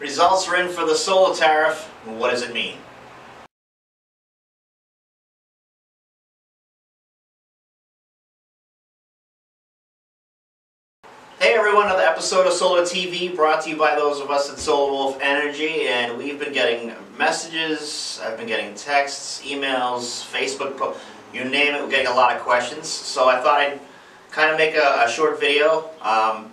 Results are in for the solar tariff. What does it mean? Hey everyone, another episode of Solar TV brought to you by those of us at Solar Wolf Energy, and we've been getting messages, I've been getting texts, emails, Facebook, you name it, we're getting a lot of questions. So I thought I'd kind of make a short video on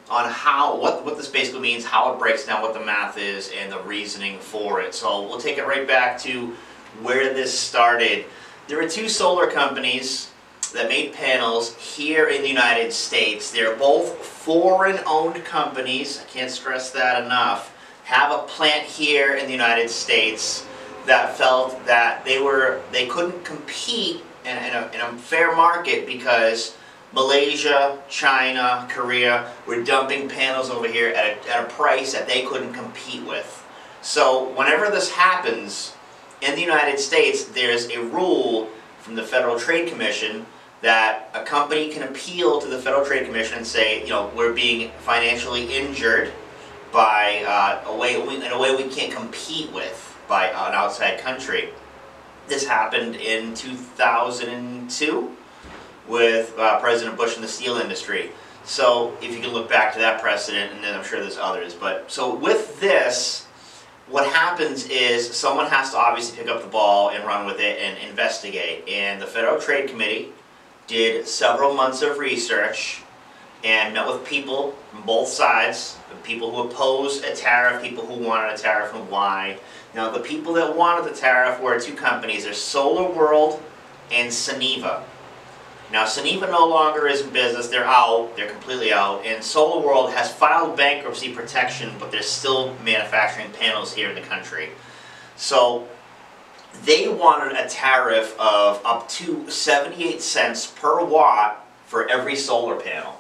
what this basically means, how it breaks down, what the math is, and the reasoning for it. So we'll take it right back to where this started. There were two solar companies that made panels here in the United States. They're both foreign-owned companies, I can't stress that enough, have a plant here in the United States that felt that they couldn't compete in a fair market because Malaysia, China, Korea were dumping panels over here at a price that they couldn't compete with. So whenever this happens in the United States, there's a rule from the Federal Trade Commission that a company can appeal to the Federal Trade Commission and say, you know, we're being financially injured by in a way we can't compete with by an outside country. This happened in 2002 with President Bush and the steel industry. So if you can look back to that precedent, and then I'm sure there's others. But so with this, what happens is someone has to obviously pick up the ball and run with it and investigate. And the Federal Trade Committee did several months of research and met with people from both sides, people who opposed a tariff, people who wanted a tariff, and why. Now the people that wanted the tariff were two companies. There's Solar World and Suniva. Now Suniva no longer is in business, they're out, they're completely out, and Solar World has filed bankruptcy protection, but they're still manufacturing panels here in the country. So they wanted a tariff of up to 78 cents per watt for every solar panel.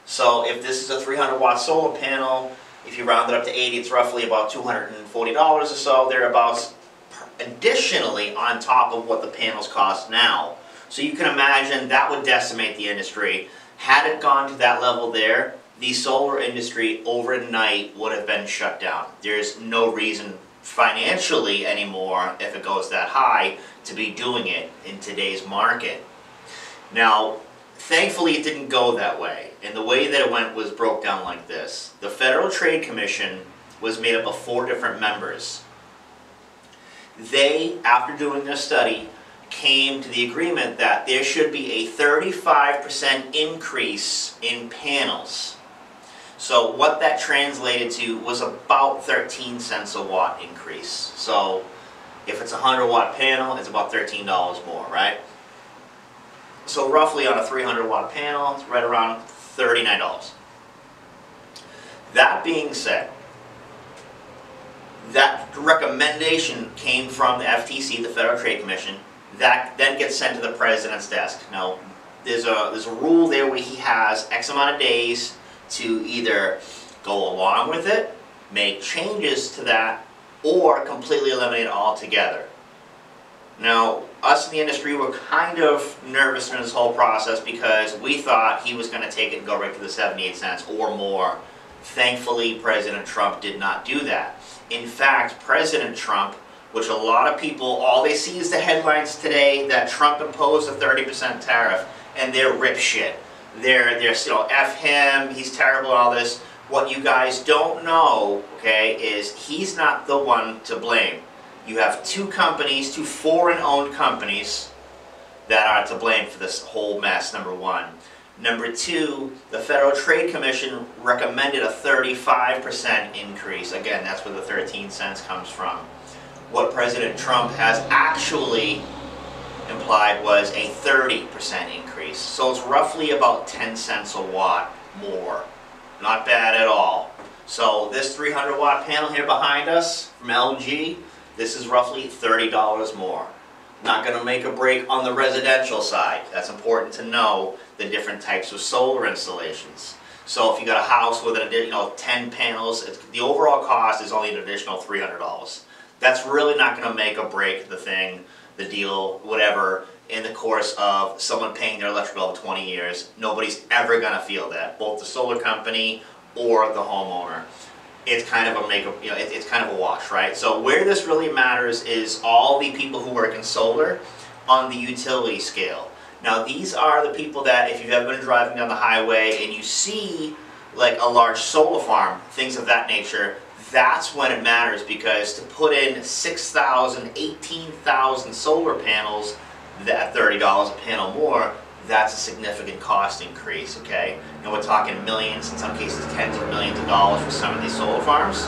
So if this is a 300 watt solar panel, if you round it up to 80, it's roughly about $240 or so, thereabouts, additionally on top of what the panels cost now. So you can imagine that would decimate the industry. Had it gone to that level there, the solar industry overnight would have been shut down. There's no reason financially anymore, if it goes that high, to be doing it in today's market. Now, thankfully it didn't go that way, and the way that it went was broke down like this. The Federal Trade Commission was made up of 4 different members. They, after doing their study, came to the agreement that there should be a 35% increase in panels. So what that translated to was about 13 cents a watt increase. So if it's a 100 watt panel, it's about $13 more, right? So roughly on a 300 watt panel, it's right around $39. That being said, that recommendation came from the FTC, the Federal Trade Commission. That then gets sent to the President's desk. Now, there's a rule there where he has X amount of days to either go along with it, make changes to that, or completely eliminate it altogether. Now, us in the industry were kind of nervous in this whole process because we thought he was going to take it and go right to the 78 cents or more. Thankfully, President Trump did not do that. In fact, President Trump, which a lot of people, all they see is the headlines today that Trump imposed a 30% tariff, and they're rip shit. They're you know, F him, he's terrible, all this. What you guys don't know, okay, is he's not the one to blame. You have two companies, two foreign-owned companies that are to blame for this whole mess, number one. Number two, the Federal Trade Commission recommended a 35% increase. Again, that's where the 13 cents comes from. What President Trump has actually implied was a 30% increase. So it's roughly about 10 cents a watt more. Not bad at all. So this 300 watt panel here behind us from LG, this is roughly $30 more. Not going to make a break on the residential side. That's important to know the different types of solar installations. So if you got a house with an additional 10 panels, the overall cost is only an additional $300. That's really not going to make or break the thing, the deal, whatever, in the course of someone paying their electric bill for 20 years. Nobody's ever going to feel that, both the solar company or the homeowner. it's kind of a it's kind of a wash, right? So where this really matters is all the people who work in solar on the utility scale. Now these are the people that if you've ever been driving down the highway and you see like a large solar farm, things of that nature, that's when it matters, because to put in 6,000, 18,000 solar panels at $30 a panel more, that's a significant cost increase, okay? And we're talking millions, in some cases tens of millions of dollars for some of these solar farms.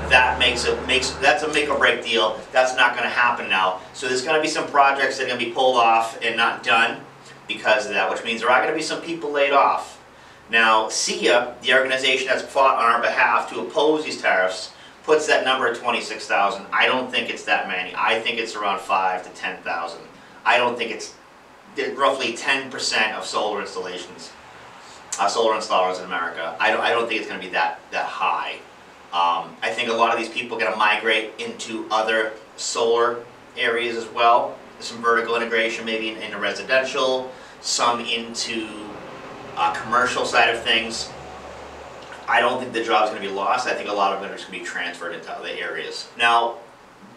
That's a make or break deal. That's not going to happen now. So there's going to be some projects that are going to be pulled off and not done because of that, which means there are going to be some people laid off. Now, SEIA, the organization that's fought on our behalf to oppose these tariffs, puts that number at 26,000. I don't think it's that many. I think it's around 5,000 to 10,000. I don't think it's roughly 10% of solar installations, solar installers in America. I don't think it's going to be that high. I think a lot of these people are going to migrate into other solar areas as well. Some vertical integration, maybe into residential, some into commercial side of things. I don't think the job's going to be lost. I think a lot of them are just going to be transferred into other areas. Now,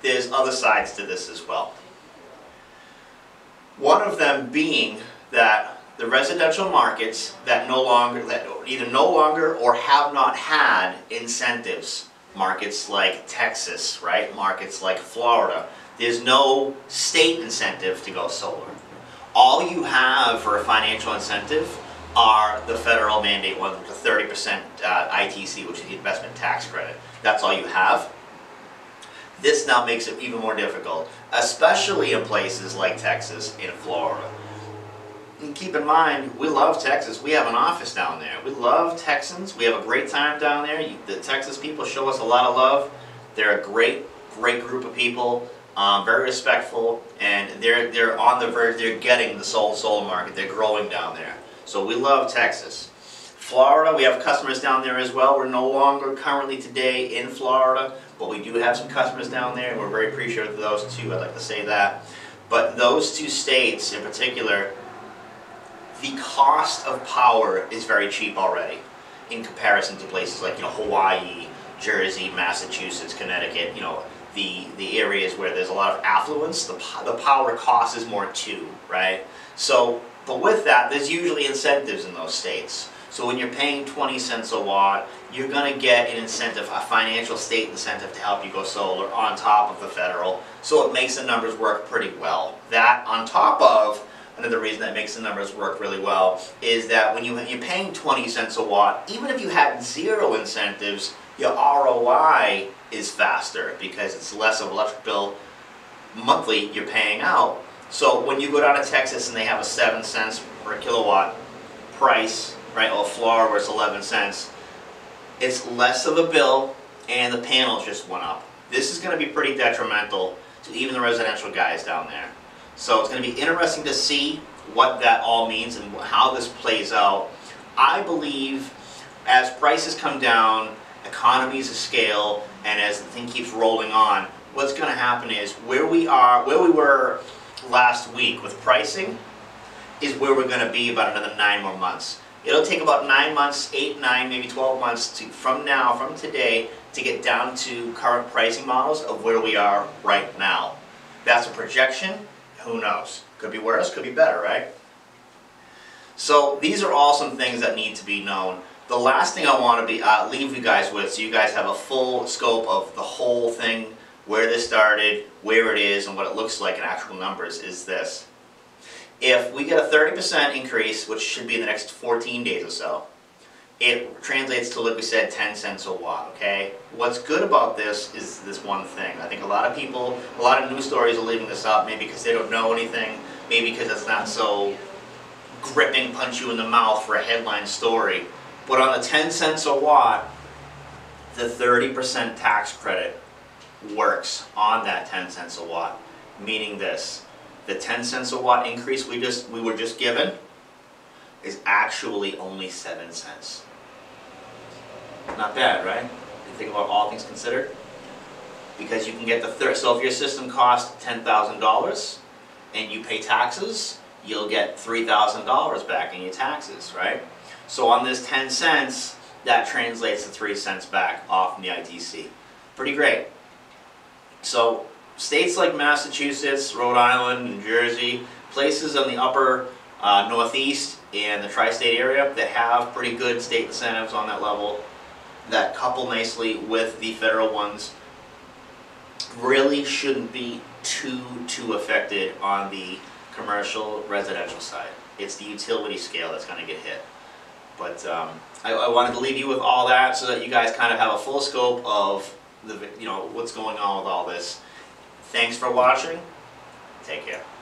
there's other sides to this as well. One of them being that the residential markets that either no longer or have not had incentives, markets like Texas, right? Markets like Florida, there's no state incentive to go solar. All you have for a financial incentive are the federal mandate ones, which is a 30% ITC, which is the investment tax credit. That's all you have. This now makes it even more difficult, especially in places like Texas and Florida. And keep in mind, we love Texas. We have an office down there. We love Texans. We have a great time down there. The Texas people show us a lot of love. They're a great group of people, very respectful, and they're on the verge. They're getting the solar market. They're growing down there. So we love Texas. Florida, we have customers down there as well. We're no longer currently today in Florida, but we do have some customers down there, and we're very appreciative of those two. I'd like to say that. But those two states in particular, the cost of power is very cheap already in comparison to places like Hawaii, Jersey, Massachusetts, Connecticut, the areas where there's a lot of affluence. The power cost is more too, right? So, but with that, there's usually incentives in those states. So when you're paying 20 cents a watt, you're going to get an incentive, a financial state incentive to help you go solar on top of the federal. So it makes the numbers work pretty well. That on top of, another reason that makes the numbers work really well is that when you're paying 20 cents a watt, even if you had zero incentives, your ROI is faster because it's less of an electric bill monthly you're paying out. So when you go down to Texas and they have a 7 cents per kilowatt price, right, or Florida where it's 11 cents, it's less of a bill and the panels just went up. This is going to be pretty detrimental to even the residential guys down there. So it's going to be interesting to see what that all means and how this plays out. I believe as prices come down, economies of scale, and as the thing keeps rolling on, what's going to happen is where we were last week with pricing is where we're going to be about another 9 more months. It'll take about 9 months, 8, 9, maybe 12 months from today, to get down to current pricing models of where we are right now. That's a projection. Who knows? Could be worse, could be better, right? So these are all some things that need to be known. The last thing I want to leave you guys with, so you guys have a full scope of the whole thing, where this started, where it is, and what it looks like in actual numbers, is this. If we get a 30% increase, which should be in the next 14 days or so, it translates to, like we said, 10 cents a watt, okay? What's good about this is this one thing. I think a lot of people, a lot of news stories are leaving this up, maybe because they don't know anything, maybe because it's not so gripping, punch you in the mouth for a headline story. But on the 10 cents a watt, the 30% tax credit works on that 10 cents a watt, meaning this. The 10 cents a watt increase we were just given is actually only 7 cents. Not bad, right? You think about all things considered. Because you can get so if your system costs $10,000 and you pay taxes, you'll get $3,000 back in your taxes, right? So on this 10 cents, that translates to 3 cents back off from the ITC. Pretty great. So states like Massachusetts, Rhode Island, New Jersey, places in the upper Northeast and the tri-state area that have pretty good state incentives on that level that couple nicely with the federal ones really shouldn't be too affected on the commercial residential side. It's the utility scale that's going to get hit. But I wanted to leave you with all that so that you guys kind of have a full scope of what's going on with all this. Thanks for watching. Take care.